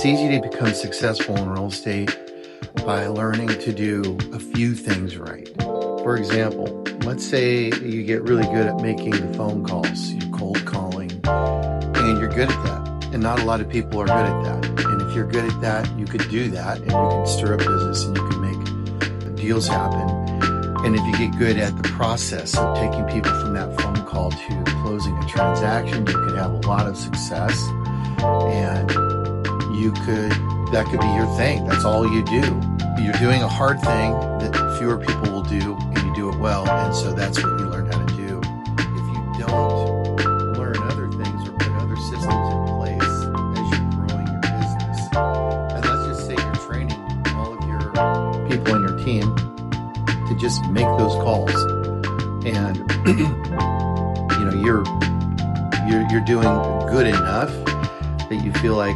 It's easy to become successful in real estate by learning to do a few things right. For example, let's say you get really good at making the phone calls, you're cold calling, and you're good at that. And not a lot of people are good at that. And if you're good at that, you could do that and you can stir up business and you can make deals happen. And if you get good at the process of taking people from that phone call to closing a transaction, you could have a lot of success, and that could be your thing. That's all you do. You're doing a hard thing that fewer people will do, and you do it well, and so that's what you learn how to do. If you don't learn other things or put other systems in place as you're growing your business, and let's just say you're training all of your people on your team to just make those calls, and you're doing good enough that you feel like,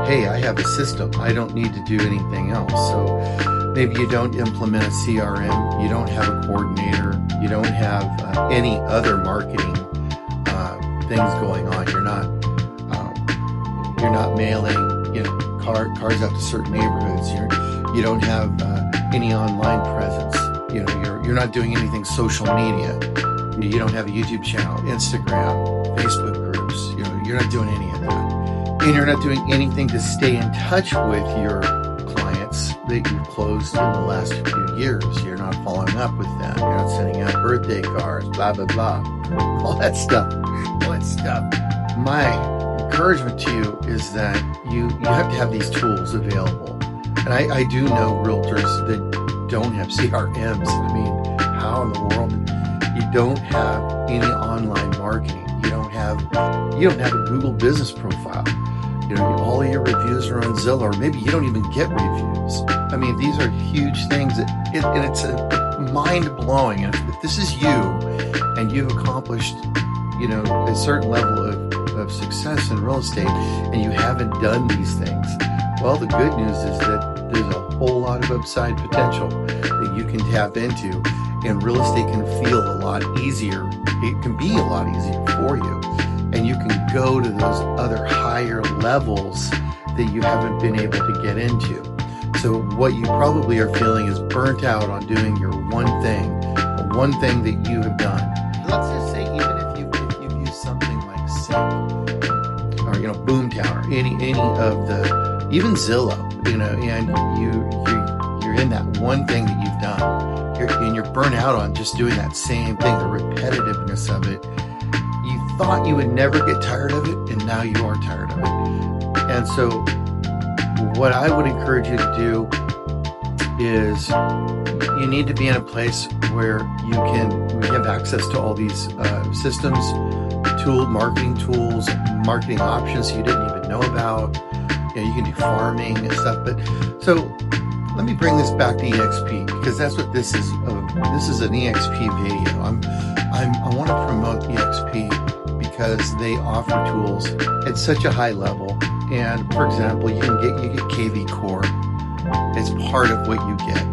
hey, I have a system. I don't need to do anything else. So maybe you don't implement a CRM, you don't have a coordinator, you don't have any other marketing things going on. You're not mailing, cars out to certain neighborhoods. You don't have any online presence. You're not doing anything social media. You don't have a YouTube channel, Instagram, Facebook groups. You're not doing any of that. And you're not doing anything to stay in touch with your clients that you've closed in the last few years. You're not following up with them. You're not sending out birthday cards, blah, blah, blah. All that stuff. My encouragement to you is that you have to have these tools available. And I do know realtors that don't have CRMs. I mean, how in the world? You don't have any online marketing. You don't have a Google business profile. All of your reviews are on Zillow, or maybe you don't even get reviews. I mean, these are huge things and it's mind-blowing. And if this is you and you've accomplished, a certain level of success in real estate and you haven't done these things, well, the good news is that there's a whole lot of upside potential that you can tap into, and real estate can feel a lot easier. It can be a lot easier for you. And you can go to those other higher levels that you haven't been able to get into. So what you probably are feeling is burnt out on doing your one thing, the one thing that you have done. Let's just say even if you've used something like Sync or Boomtown or any of the, even Zillow, and you're in that one thing that you've done, and you're burnt out on just doing that same thing, the repetitiveness of it. You thought you would never get tired of it, and now you are tired of it. And so what I would encourage you to do is you need to be in a place where we have access to all these systems, marketing tools, marketing options you didn't even know about. You can do farming and stuff. But so let me bring this back to EXP, because that's what this is. This is an EXP video. I want to promote EXP because they offer tools at such a high level. And for example, you get KVCore as part of what you get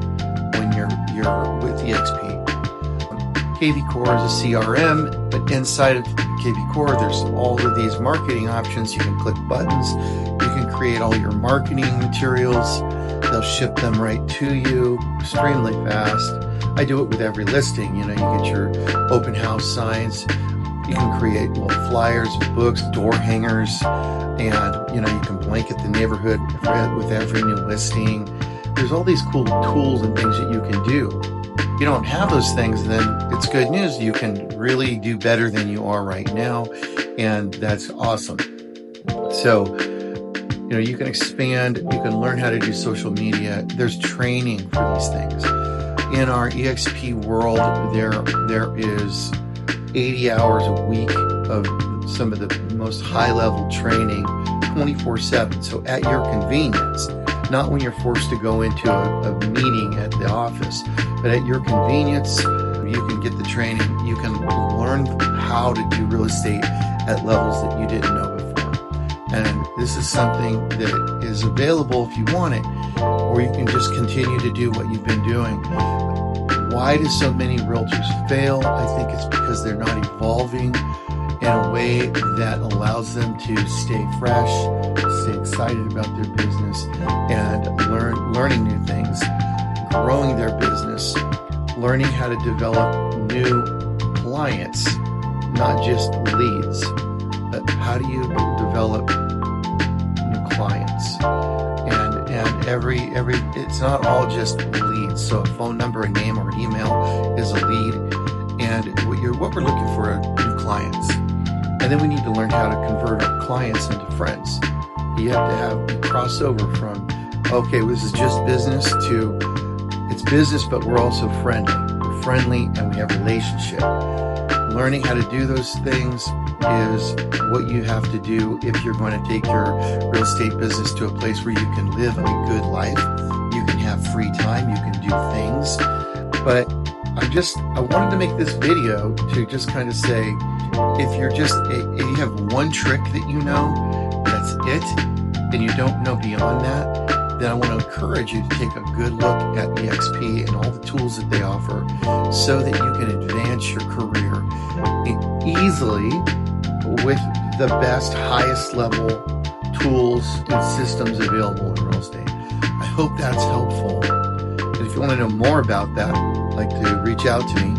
when you're with EXP. KVCore is a CRM, but inside of KVCore, there's all of these marketing options. You can click buttons. You can create all your marketing materials. They'll ship them right to you extremely fast. I do it with every listing. You get your open house signs. You can create flyers, books, door hangers, and you can blanket the neighborhood with every new listing. There's all these cool tools and things that you can do. If you don't have those things, then it's good news. You can really do better than you are right now, and that's awesome. So, you can expand, you can learn how to do social media. There's training for these things. In our EXP world, there is 80 hours a week of some of the most high-level training, 24/7. So at your convenience, not when you're forced to go into a meeting at the office, but at your convenience, you can get the training. You can learn how to do real estate at levels that you didn't know before. And this is something that is available if you want it, or you can just continue to do what you've been doing. Why do so many realtors fail? I think it's because they're not evolving in a way that allows them to stay fresh, stay excited about their business, and learning new things, growing their business, learning how to develop new clients, not just leads, but how do you develop new clients? And every it's not all just leads. So a phone number, a name, or an email is a lead, and what we're looking for are new clients. And then we need to learn how to convert our clients into friends. You have to have a crossover from, okay, this is just business, to it's business, but we're also friendly. We're friendly and we have a relationship. Learning how to do those things is what you have to do if you're going to take your real estate business to a place where you can live a good life. You can have free time. You can do things. But I wanted to make this video to just kind of say, if you have one trick that you know, that's it, and you don't know beyond that, then I want to encourage you to take a good look at EXP and all the tools that they offer so that you can advance your career easily with the best, highest level tools and systems available in real estate. I hope that's helpful. And if you want to know more about that, I'd like to reach out to me,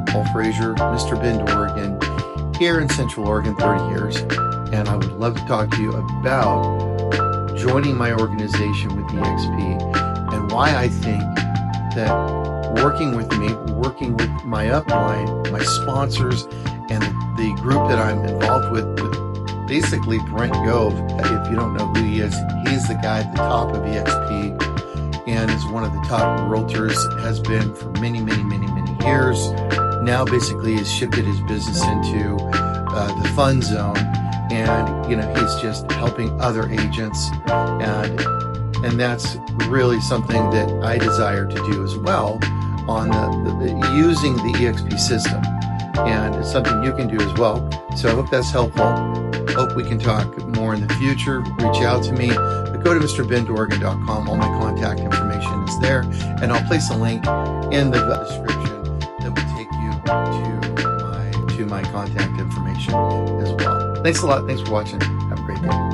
Paul Frazier, MrBendOregon, here in Central Oregon, 30 years. And I would love to talk to you about joining my organization with EXP and why I think that working with me, working with my upline, my sponsors, and the group that I'm involved with basically Brent Gove. If you don't know who he is, he's the guy at the top of EXP and is one of the top realtors, has been for many, many, many, many years. Now basically has shifted his business into the fund zone, and he's just helping other agents, and that's really something that I desire to do as well on using the EXP system, and it's something you can do as well. So I hope that's helpful. Hope we can talk more in the future. Reach out to me. Go to MrBendOregon.com. All my contact information is there, and I'll place a link in the description that will take you to my contact information as well. Thanks a lot. Thanks for watching. Have a great day.